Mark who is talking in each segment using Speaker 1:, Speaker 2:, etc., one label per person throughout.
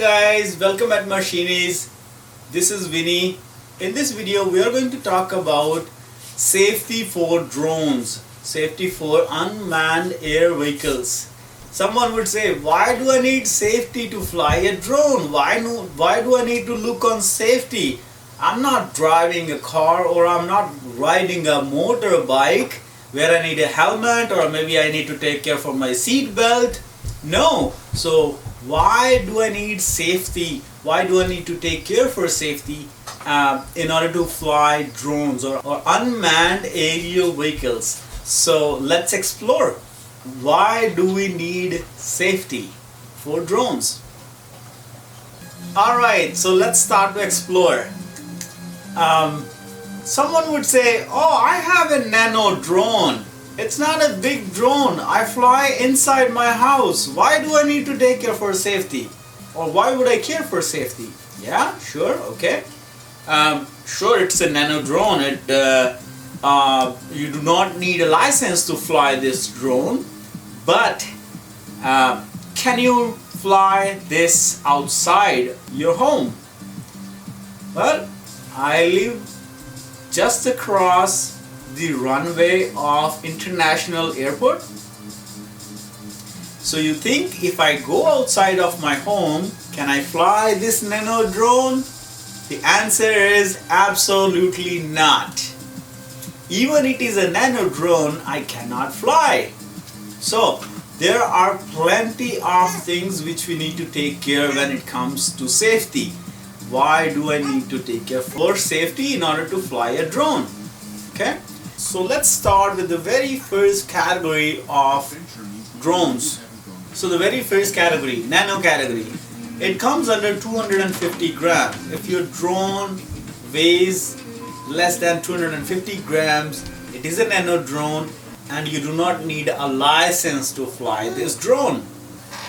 Speaker 1: guys, welcome at Machinis. This is Vinny. In this video we are going to talk about safety for drones, safety for unmanned air vehicles. Someone would say, why do I need safety to fly a drone? Why do I need to look on safety? I'm not driving a car or I'm not riding a motorbike where I need a helmet or maybe I need to take care for my seat belt. No. So why do I need safety? Why do I need to take care for safety in order to fly drones or unmanned aerial vehicles? So let's explore. Why do we need safety for drones? Alright, so let's start to explore. Someone would say, oh, I have a nano drone. It's not a big drone. I fly inside my house. Why do I need to take care for safety? Or why would I care for safety? Yeah, sure, okay. Sure, it's a nano drone. You do not need a license to fly this drone. But can you fly this outside your home? Well, I live just across the runway of International Airport. So you think if I go outside of my home, can I fly this nano drone? The answer is absolutely not. Even it is a nano drone, I cannot fly. So there are plenty of things which we need to take care when it comes to safety. Why do I need to take care for safety in order to fly a drone? Okay, so let's start with the very first category of drones. So the very first category, nano category, it comes under 250 grams. If your drone weighs less than 250 grams, it is a nano drone and you do not need a license to fly this drone.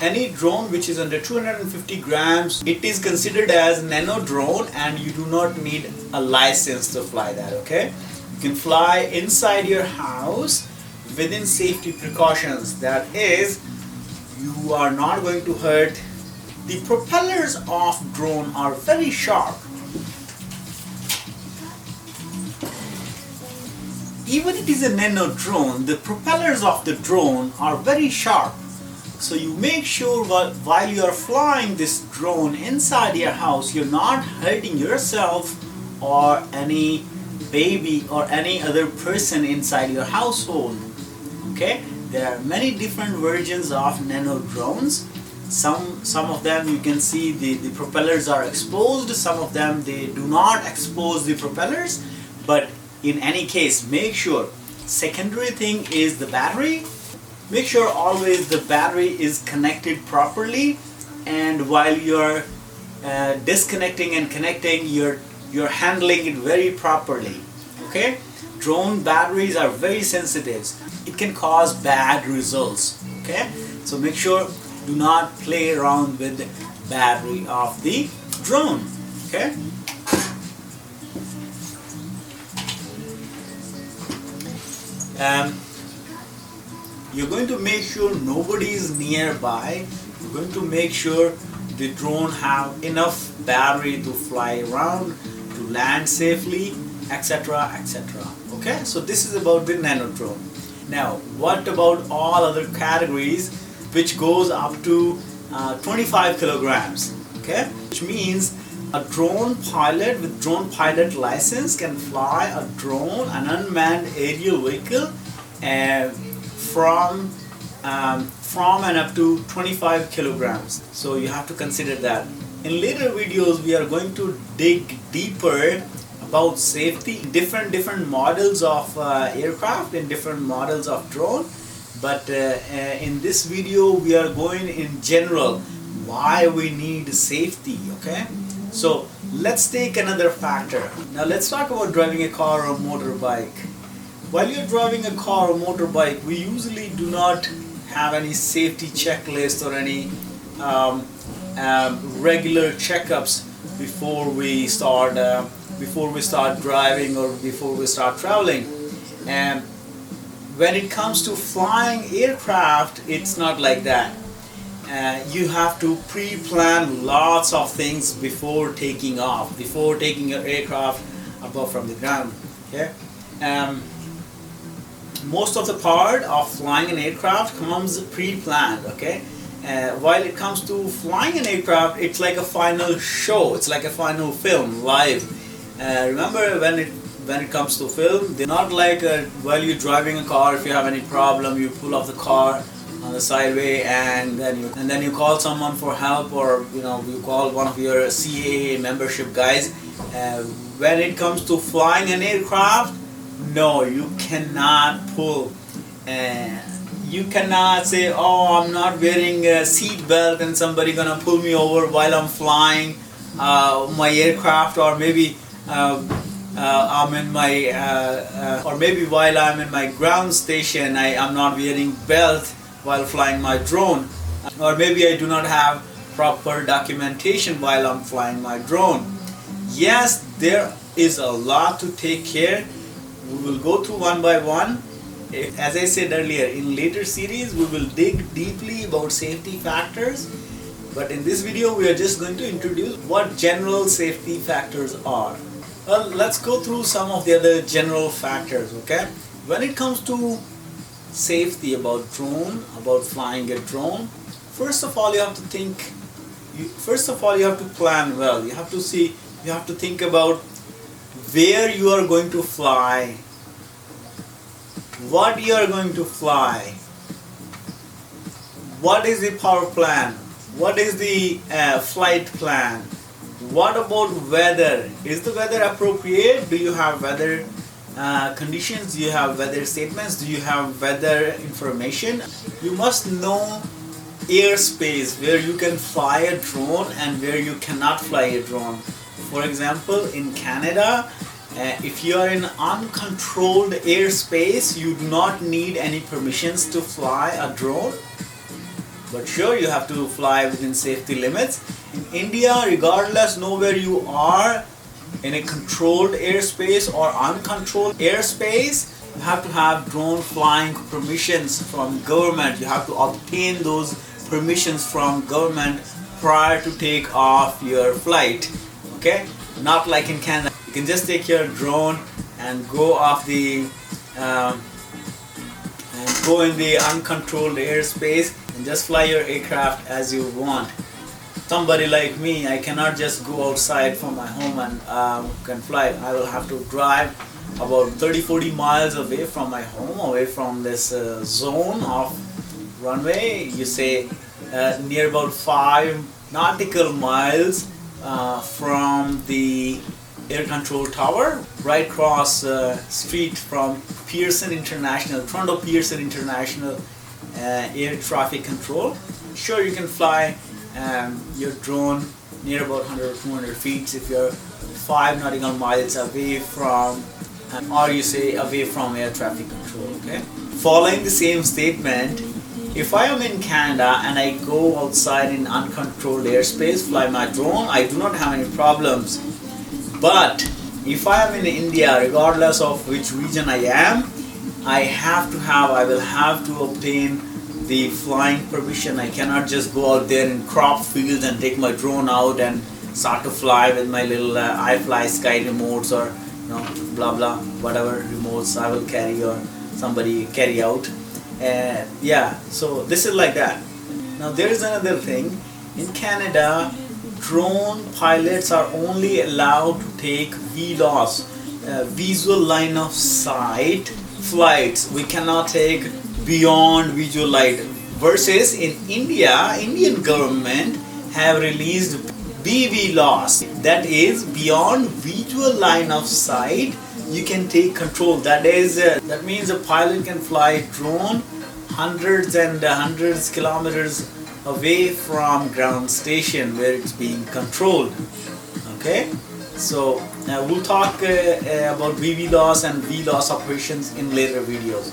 Speaker 1: Any drone which is under 250 grams, it is considered as nano drone and you do not need a license to fly that, okay? You can fly inside your house within safety precautions. That is, you are not going to hurt. The propellers of drone are very sharp. Even it is a nano drone, the propellers of the drone are very sharp. So you make sure while you are flying this drone inside your house, you're not hurting yourself or any baby or any other person inside your household. Okay, there are many different versions of nano drones. Some of them you can see the propellers are exposed, some of them they do not expose the propellers, but in any case, make sure. Secondary thing is the battery. Make sure always the battery is connected properly, and while you're disconnecting and connecting, you're handling it very properly. Okay? Drone batteries are very sensitive. It can cause bad results. Okay? So make sure do not play around with the battery of the drone. Okay? You're going to make sure nobody is nearby. You're going to make sure the drone have enough battery to fly around, to land safely, etc, etc. Okay, so this is about the nano drone. Now what about all other categories which goes up to 25 kilograms? Okay, which means a drone pilot with drone pilot license can fly a drone, an unmanned aerial vehicle, from and up to 25 kilograms. So you have to consider that. In later videos we are going to dig deeper about safety, different models of aircraft and different models of drone. But in this video we are going in general why we need safety. Okay, so let's take another factor. Now let's talk about driving a car or motorbike. While you're driving a car or motorbike, we usually do not have any safety checklist or any regular checkups before we start driving or before we start traveling. And when it comes to flying aircraft, it's not like that. you have to pre-plan lots of things before taking off, before taking your aircraft above from the ground. Okay. Most of the part of flying an aircraft comes pre-planned. Okay. While it comes to flying an aircraft, it's like a final show. It's like a final film, live. Remember, when it comes to film, they're not like while you're driving a car. If you have any problem, you pull off the car on the sideway, and then you call someone for help, or you call one of your CAA membership guys. When it comes to flying an aircraft, no, you cannot pull. You cannot say, oh, I'm not wearing a seat belt and somebody gonna pull me over while I'm flying my aircraft, or maybe I'm in my or maybe while I'm in my ground station, I'm not wearing belt while flying my drone, or maybe I do not have proper documentation while I'm flying my drone. Yes, there is a lot to take care. We will go through one by one. As I said earlier, in later series we will dig deeply about safety factors, but in this video we are just going to introduce what general safety factors are. Well, let's go through some of the other general factors. Okay, when it comes to safety about flying a drone, first of all you have to plan well. You have to think about where you are going to fly, what you are going to fly, what is the power plan, what is the flight plan, what about weather, is the weather appropriate, do you have weather conditions, do you have weather statements, do you have weather information. You must know airspace, where you can fly a drone and where you cannot fly a drone. For example, in Canada, if you are in uncontrolled airspace, you do not need any permissions to fly a drone. But sure, you have to fly within safety limits. In India, regardless, know where you are, in a controlled airspace or uncontrolled airspace, you have to have drone flying permissions from government. You have to obtain those permissions from government prior to take off your flight. Okay, not like in Canada. You can just take your drone and go off the and go in the uncontrolled airspace and just fly your aircraft as you want. Somebody like me, I cannot just go outside from my home and can fly. I will have to drive about 30-40 miles away from my home, away from this zone of runway. You say near about 5 nautical miles from the air control tower, right across street from Pearson International, Toronto Pearson International Air Traffic Control. Sure, you can fly your drone near about 100 or 200 feet if you're 5 nautical miles away from, or you say away from air traffic control. Okay. Following the same statement, if I am in Canada and I go outside in uncontrolled airspace, fly my drone, I do not have any problems. But if I am in India, regardless of which region I am, I will have to obtain the flying permission. I cannot just go out there in crop fields and take my drone out and start to fly with my little iFly Sky remotes, or blah blah whatever remotes I will carry or somebody carry out. Yeah, so this is like that. Now there is another thing. In Canada, drone pilots are only allowed to take VLOS, visual line of sight flights. We cannot take beyond visual light. Versus in India, Indian government have released BVLOS, that is beyond visual line of sight. You can take control. That means a pilot can fly drone hundreds and hundreds kilometers away from ground station where it's being controlled. Okay, so we'll talk about BVLOS and VLOS operations in later videos.